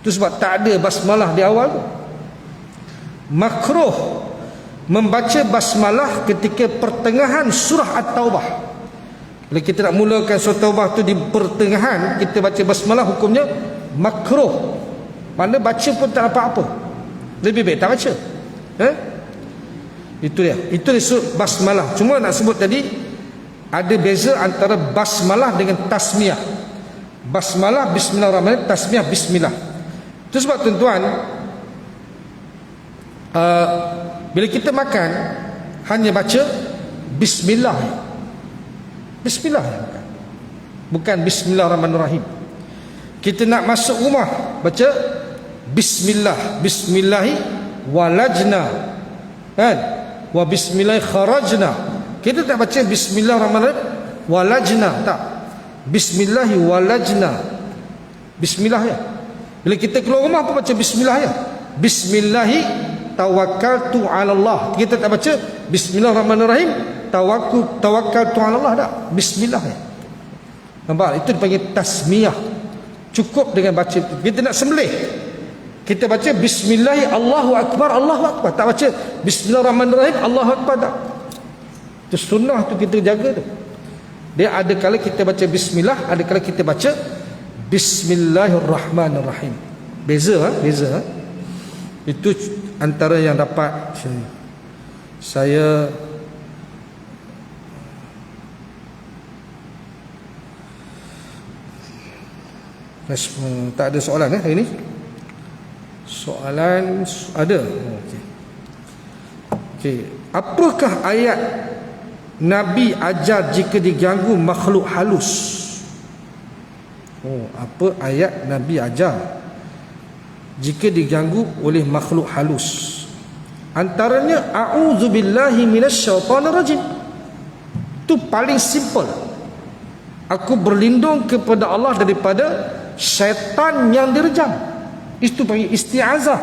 Itu sebab tak ada basmalah di awal tu. Makruh membaca basmalah ketika pertengahan surah At-Taubah. Bila kita nak mulakan surah Taubah tu di pertengahan, kita baca basmalah, hukumnya makruh. Mana baca pun tak apa-apa. Lebih baik tak baca. Itu dia. Itu disebut basmalah. Cuma nak sebut tadi, ada beza antara basmalah dengan tasmiyah. Basmalah Bismillahirrahmanirrahim, tasmiyah Bismillah. Itu sebab tuan-tuan, bila kita makan hanya baca Bismillah. Bismillah, bukan Bismillahirrahmanirrahim. Kita nak masuk rumah baca Bismillah, Bismillahi walajna, kan? Wa Bismillahi kharajna. Kita tak baca Bismillahirrahmanirrahim walajna, tak. Bismillahi walajna. Bismillah ya. Bila kita keluar rumah apa baca Bismillah ya. Bismillahi tawakkaltu 'ala Allah. Kita tak baca Bismillahirrahmanirrahim tawakkaltu 'ala Allah, tak. Bismillah ya. Nampak? Itu dipanggil tasmiyah. Cukup dengan baca. Kita nak sembelih, kita baca Bismillahi Allahu Akbar, Allahu Akbar. Tak baca Bismillahirrahmanirrahim Allahu Akbar, tak. Itu sunnah tu kita jaga tu. Dia ada kala kita baca Bismillah, ada kala kita baca Bismillahirrahmanirrahim. Beza, beza. Itu antara yang dapat saya tak ada soalan hari ni. Soalan ada. Okey. Okey, apakah ayat Nabi ajar jika diganggu makhluk halus? Apa ayat Nabi ajar jika diganggu oleh makhluk halus? Antaranya a'udzubillahi minasyaitonirrajim. Itu paling simple. Aku berlindung kepada Allah daripada syaitan yang direjam. Itu panggil isti'azah.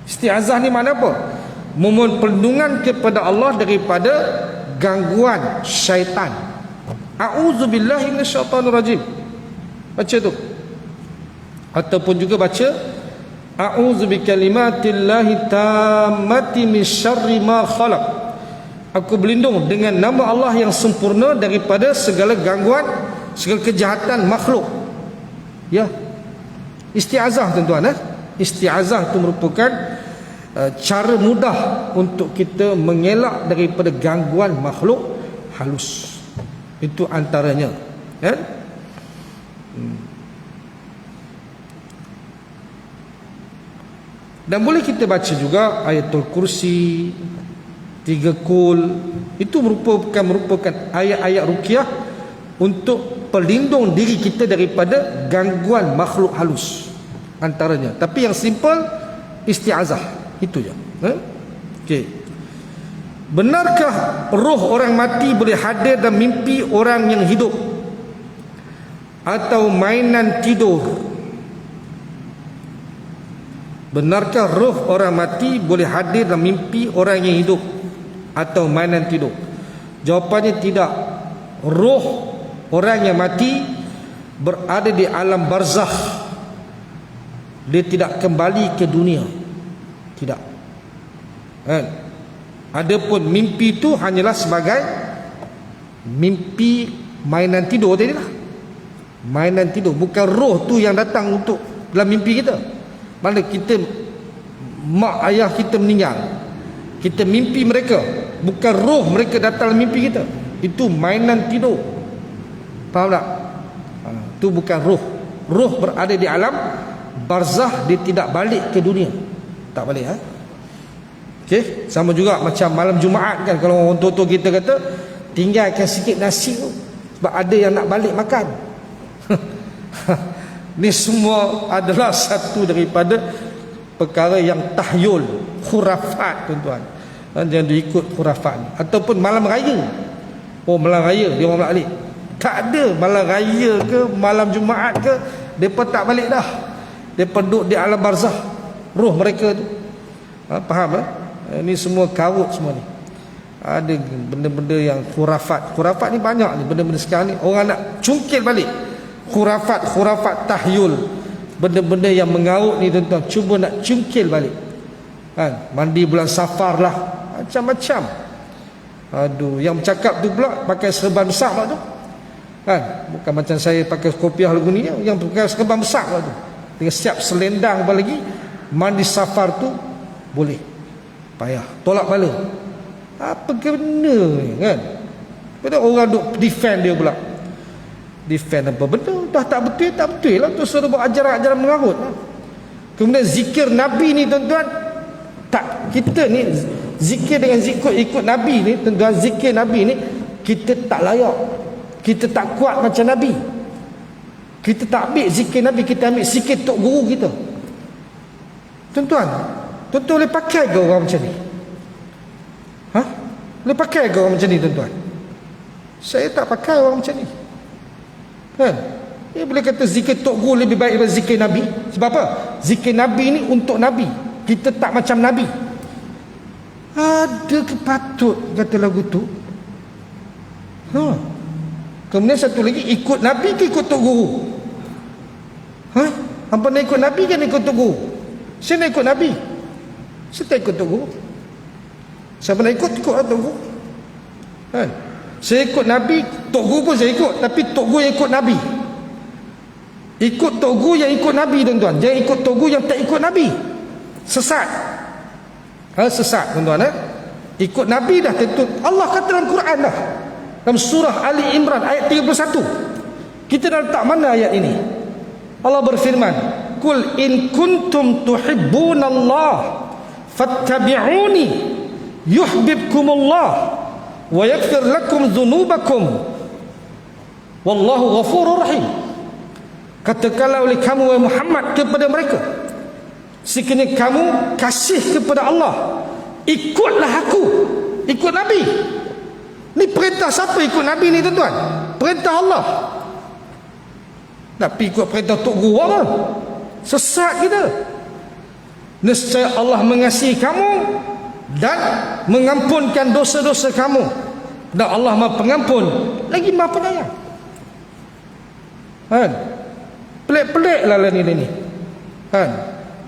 Isti'azah ni mana apa? Memohon perlindungan kepada Allah daripada gangguan syaitan. A'udzubillahi minasyaitonirrajim. Baca tu. Ataupun juga baca a'udzubikalimatillahi tammati min syarri ma khalaq. Aku berlindung dengan nama Allah yang sempurna daripada segala gangguan, segala kejahatan makhluk. Ya. Isti'azah tuan-tuan, Isti'azah itu merupakan cara mudah untuk kita mengelak daripada gangguan makhluk halus. Itu antaranya, ya. Dan boleh kita baca juga ayatul kursi, 3 kul. Itu merupakan ayat-ayat ruqyah untuk pelindung diri kita daripada gangguan makhluk halus antaranya. Tapi yang simple isti'azah, itu je. Okey. Benarkah roh orang mati boleh hadir dan mimpi orang yang hidup atau mainan tidur? Benarkah roh orang mati boleh hadir dan mimpi orang yang hidup atau mainan tidur? Jawapannya tidak. Roh orang yang mati berada di alam barzakh. Dia tidak kembali ke dunia. Tidak. Kan? Adapun mimpi itu hanyalah sebagai mimpi mainan tidur tadi lah. Mainan tidur, bukan roh tu yang datang untuk dalam mimpi kita. Mana kita mak ayah kita meninggal, kita mimpi mereka, bukan roh mereka datang dalam mimpi kita. Itu mainan tidur. Faham tak? Itu bukan roh. Roh berada di alam barzakh, dia tidak balik ke dunia. Tak balik, Okey, sama juga macam malam Jumaat kan, kalau orang tua-tua kita kata tinggalkan sikit nasi tu sebab ada yang nak balik makan. Ni semua adalah satu daripada perkara yang tahyul, khurafat tuan-tuan. Jangan diikut khurafat. Ataupun malam raya. Oh, malam raya dia orang balik. Tak ada malam raya ke malam Jumaat ke, depa tak balik dah. Depa duduk di alam barzakh, roh mereka tu. Faham? Ini semua kawut semua ni. Ada benda-benda yang khurafat. Khurafat ni banyak ni, benda-benda sekarang ni orang nak cungkil balik. Khurafat tahyul, benda-benda yang mengaut ni tuan-tuan, cuba nak cungkil balik. Kan? Mandi bulan Safar lah, macam-macam. Aduh, yang bercakap tu pula pakai serban besar pula tu. Kan? Bukan macam saya pakai kopiah lagu ni, yang pakai serban besar pula tu. Dengan siap selendang apa lagi, mandi Safar tu boleh. Payah, tolak bala. Apa kena ni kan? Pada orang duk defend dia pula. Defend apa benda? Dah tak betul lah. Tu suruh buat ajaran-ajaran mengarut lah. Kemudian zikir Nabi ni tuan-tuan, tak, kita ni zikir dengan zikir ikut Nabi ni tuan-tuan, zikir Nabi ni kita tak layak, kita tak kuat macam Nabi. Kita tak ambil zikir Nabi, kita ambil zikir tok guru kita. Tuan-tuan boleh pakai ke orang macam ni? Boleh pakai ke orang macam ni, tuan-tuan? Saya tak pakai orang macam ni, kan? Dia boleh kata zikir tok guru lebih baik daripada zikir Nabi. Sebab apa? Zikir Nabi ni untuk Nabi, kita tak macam Nabi. Ada kepatut kata lagu tu? Kemudian satu lagi, ikut Nabi ke ikut tok guru? Hampa nak ikut Nabi kan ikut tok guru? Saya nak ikut Nabi, saya tak ikut tok guru. Siapa nak ikut tok guru, kan? Saya ikut Nabi, tok guru pun saya ikut, tapi tok guru yang ikut Nabi. Ikut tok guru yang ikut Nabi, tuan-tuan. Jangan ikut tok guru yang tak ikut Nabi. Sesat. Sesat, tuan-tuan. Ikut Nabi dah tentu. Allah kata dalam Quran dah, dalam surah Ali Imran ayat 31. Kita dah letak mana ayat ini? Allah berfirman, "Qul in kuntum tuhibbunallah fattabi'uni yuhibbukumullah wa yaghfir lakum dzunubakum wallahu ghafurur rahim." Katakanlah oleh kamu wahai Muhammad kepada mereka, sekiranya kamu kasih kepada Allah, ikutlah aku, ikut Nabi. Ni perintah siapa ikut Nabi ni, tuan-tuan? Perintah Allah. Tapi ikut perintah tok guru apa? Sesat kita. Nescaya Allah mengasihi kamu dan mengampunkan dosa-dosa kamu, dan Allah Maha Pengampun lagi Maha Penyayang. Kan? Pelik-pelik lah ni. Kan?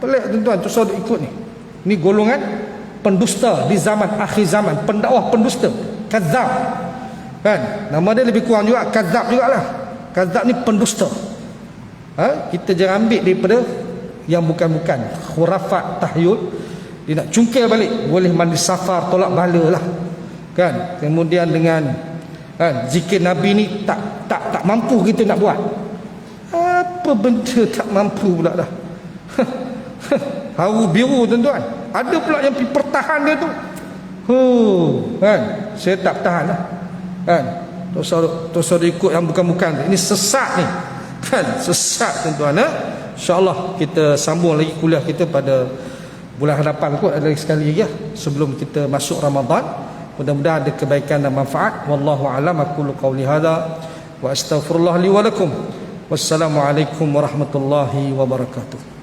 Pelik, tuan-tuan. Tu saudara ikut ni. Ni golongan pendusta di zaman akhir zaman, pendakwah pendusta, kadzab. Kan? Nama dia lebih kurang juga kadzab jugalah. Kadzab ni pendusta. Kita jangan ambil daripada yang bukan-bukan, khurafat, tahyul. Dia nak cungkil balik, boleh mandi safar, tolak bala lah, kan? Kemudian dengan zikir Nabi ni tak mampu kita nak buat. Apa benda tak mampu pula dah. Haru biru, tuan-tuan. Ada pula yang pertahan dia tu. Kan? Saya tak tahan lah, kan? Tok saudara ikut yang bukan-bukan. Ini sesat ni, kan? Sesat, tuan-tuan. InsyaAllah kita sambung lagi kuliah kita pada bulan hadapan kot, ada sekali lagi sebelum kita masuk Ramadan. Mudah-mudahan ada kebaikan dan manfaat. Wallahu a'lam. Aqulu qawli hadza wa astaghfirullah li wa lakum. Wassalamualaikum warahmatullahi wabarakatuh.